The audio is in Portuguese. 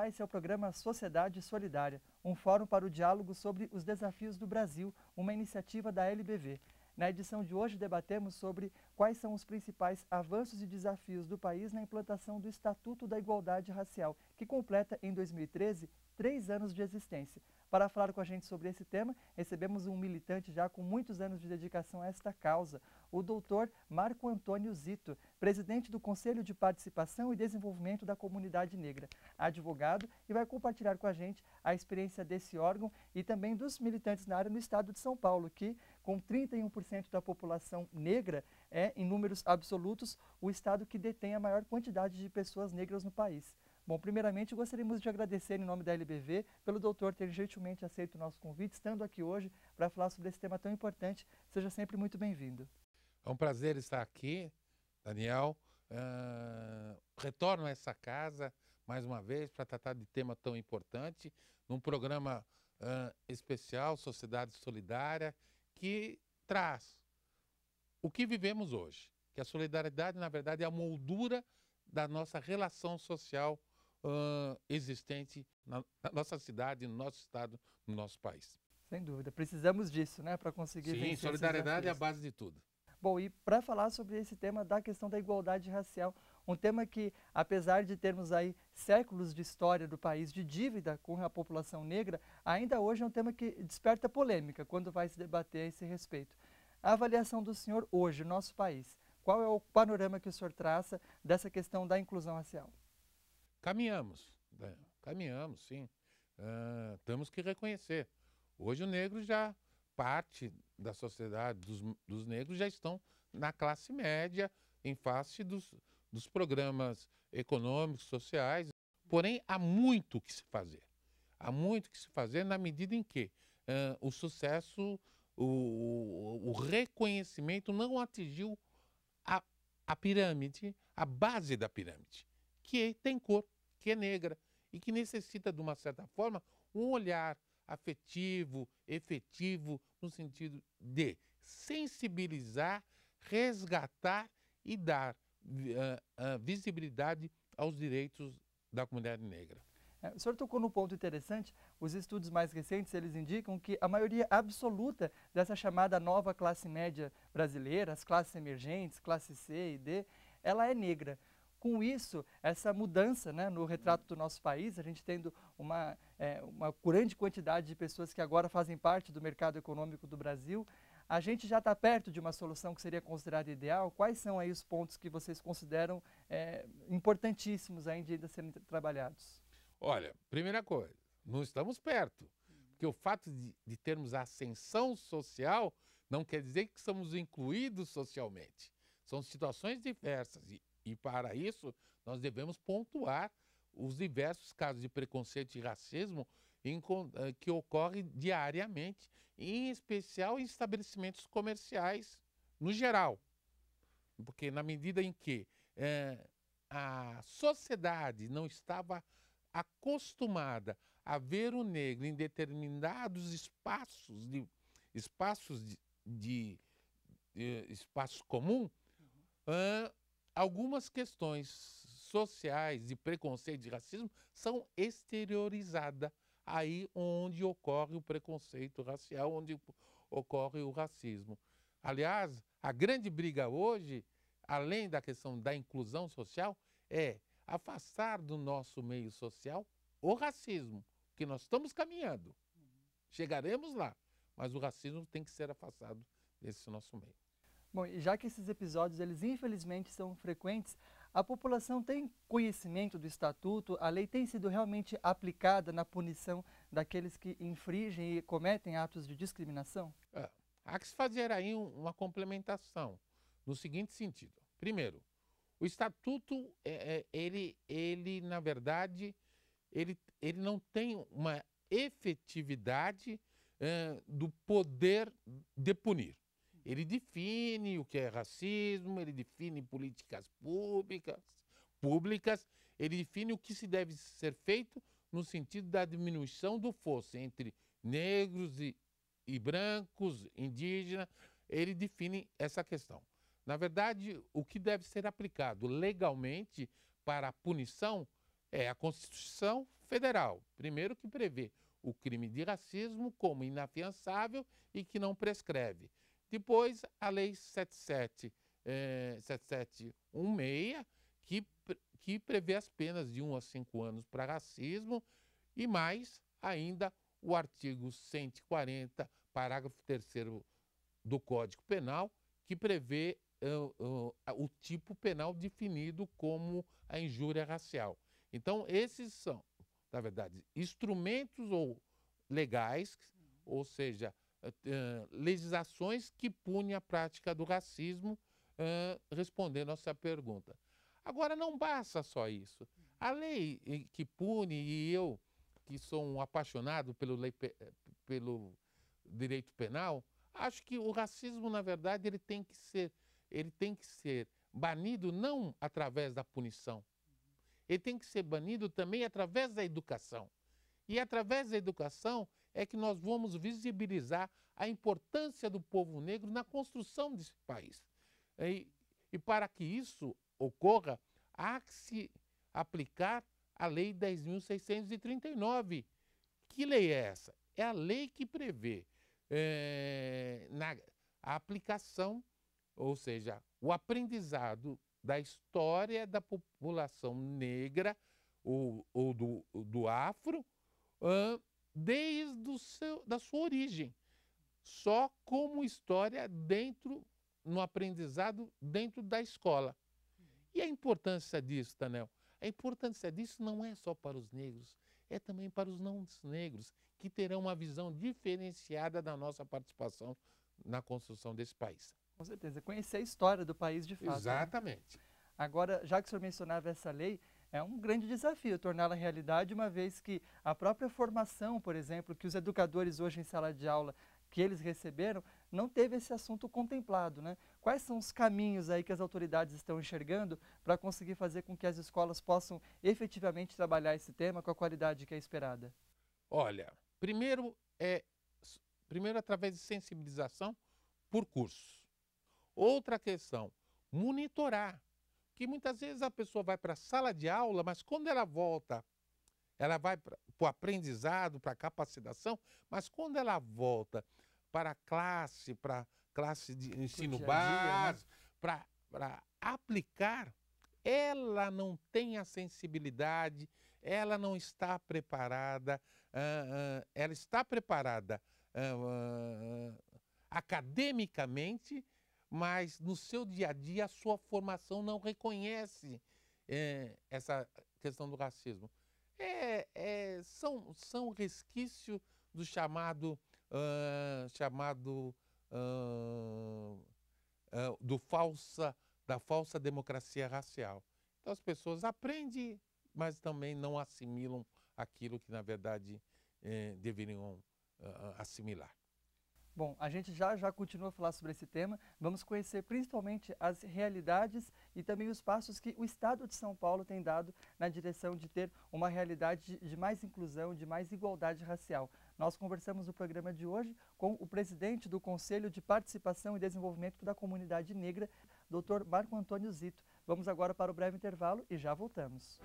Olá, esse é o programa Sociedade Solidária, um fórum para o diálogo sobre os desafios do Brasil, uma iniciativa da LBV. Na edição de hoje debatemos sobre quais são os principais avanços e desafios do país na implantação do Estatuto da Igualdade Racial, que completa em 2013 3 anos de existência. Para falar com a gente sobre esse tema, recebemos um militante já com muitos anos de dedicação a esta causa, o doutor Marco Antônio Zito, presidente do Conselho de Participação e Desenvolvimento da Comunidade Negra, advogado, e vai compartilhar com a gente a experiência desse órgão e também dos militantes na área no estado de São Paulo, que, com 31% da população negra, é, em números absolutos, o estado que detém a maior quantidade de pessoas negras no país. Bom, primeiramente gostaríamos de agradecer em nome da LBV pelo doutor ter gentilmente aceito o nosso convite, estando aqui hoje para falar sobre esse tema tão importante. Seja sempre muito bem-vindo. É um prazer estar aqui, Daniel. Retorno a essa casa mais uma vez para tratar de tema tão importante, num programa especial, Sociedade Solidária, que traz o que vivemos hoje, que a solidariedade, na verdade, é a moldura da nossa relação social existente na nossa cidade, no nosso estado, no nosso país. Sem dúvida, precisamos disso, né, para conseguir vencer esses desafios. Solidariedade é a base de tudo. Bom, e para falar sobre esse tema da questão da igualdade racial, um tema que, apesar de termos aí séculos de história do país de dívida com a população negra, ainda hoje é um tema que desperta polêmica quando vai se debater a esse respeito. A avaliação do senhor hoje, no nosso país, qual é o panorama que o senhor traça dessa questão da inclusão racial? Caminhamos, sim. Temos que reconhecer. Hoje o negro já, parte da sociedade, dos negros já estão na classe média, em face dos programas econômicos, sociais. Porém, há muito que se fazer. Há muito que se fazer na medida em que o sucesso, o reconhecimento não atingiu a pirâmide, a base da pirâmide, que tem cor, que é negra e que necessita, de uma certa forma, um olhar afetivo, efetivo, no sentido de sensibilizar, resgatar e dar visibilidade aos direitos da comunidade negra. O senhor tocou num ponto interessante. Os estudos mais recentes, eles indicam que a maioria absoluta dessa chamada nova classe média brasileira, as classes emergentes, classe C e D, ela é negra. Com isso, essa mudança, né, no retrato do nosso país, a gente tendo uma grande quantidade de pessoas que agora fazem parte do mercado econômico do Brasil, a gente já está perto de uma solução que seria considerada ideal. Quais são aí os pontos que vocês consideram importantíssimos ainda a serem trabalhados? Olha, primeira coisa, não estamos perto, porque o fato de termos a ascensão social não quer dizer que somos incluídos socialmente. São situações diversas e para isso nós devemos pontuar os diversos casos de preconceito e racismo que ocorrem diariamente, em especial em estabelecimentos comerciais no geral. Porque na medida em que a sociedade não estava acostumada a ver o negro em determinados espaços comum, algumas questões sociais de preconceito e racismo são exteriorizadas aí onde ocorre o preconceito racial, onde ocorre o racismo. Aliás, a grande briga hoje, além da questão da inclusão social, é afastar do nosso meio social o racismo, que nós estamos caminhando. Chegaremos lá, mas o racismo tem que ser afastado desse nosso meio. Bom, e já que esses episódios, eles infelizmente são frequentes, a população tem conhecimento do Estatuto? A lei tem sido realmente aplicada na punição daqueles que infringem e cometem atos de discriminação? Há que se fazer aí uma complementação, no seguinte sentido. Primeiro, o Estatuto, ele na verdade, ele não tem uma efetividade do poder de punir. Ele define o que é racismo, ele define políticas públicas, ele define o que se deve ser feito no sentido da diminuição do fosso entre negros e brancos, indígenas. Ele define essa questão. Na verdade, o que deve ser aplicado legalmente para a punição é a Constituição Federal. Primeiro, que prevê o crime de racismo como inafiançável e que não prescreve. Depois, a Lei 7716, que prevê as penas de 1 a 5 anos para racismo, e mais ainda o artigo 140, parágrafo 3º do Código Penal, que prevê o tipo penal definido como a injúria racial. Então, esses são, na verdade, instrumentos ou legais, ou seja, legislações que punem a prática do racismo, respondendo a essa pergunta. Agora, não basta só isso. A lei que pune, e eu, que sou um apaixonado pelo direito penal, acho que o racismo, na verdade, ele tem que ser banido não através da punição. Ele tem que ser banido também através da educação. E através da educação é que nós vamos visibilizar a importância do povo negro na construção desse país. E para que isso ocorra, há que se aplicar a Lei 10.639. Que lei é essa? É a lei que prevê a aplicação, ou seja, o aprendizado da história da população negra ou do afro desde da sua origem, só como história no aprendizado dentro da escola. E a importância disso, Tanel? A importância disso não é só para os negros, é também para os não negros, que terão uma visão diferenciada da nossa participação na construção desse país. Com certeza, conhecer a história do país de fato. Exatamente. Né? Agora, já que o senhor mencionava essa lei, é um grande desafio torná-la realidade, uma vez que a própria formação, por exemplo, que os educadores hoje em sala de aula, que eles receberam, não teve esse assunto contemplado, né? Quais são os caminhos aí que as autoridades estão enxergando para conseguir fazer com que as escolas possam efetivamente trabalhar esse tema com a qualidade que é esperada? Olha, primeiro através de sensibilização por cursos. Outra questão, monitorar. Que muitas vezes a pessoa vai para a sala de aula, mas quando ela volta, ela vai para o aprendizado, para a capacitação, mas quando ela volta para a classe de ensino básico, né? Para aplicar, ela não tem a sensibilidade, ela não está preparada, ela está preparada academicamente, mas no seu dia a dia a sua formação não reconhece essa questão do racismo. São resquícios do da falsa democracia racial. Então as pessoas aprendem, mas também não assimilam aquilo que na verdade deveriam assimilar. Bom, a gente já continua a falar sobre esse tema. Vamos conhecer principalmente as realidades e também os passos que o Estado de São Paulo tem dado na direção de ter uma realidade de mais inclusão, de mais igualdade racial. Nós conversamos no programa de hoje com o presidente do Conselho de Participação e Desenvolvimento da Comunidade Negra, Dr. Marco Antônio Zito. Vamos agora para o breve intervalo e já voltamos.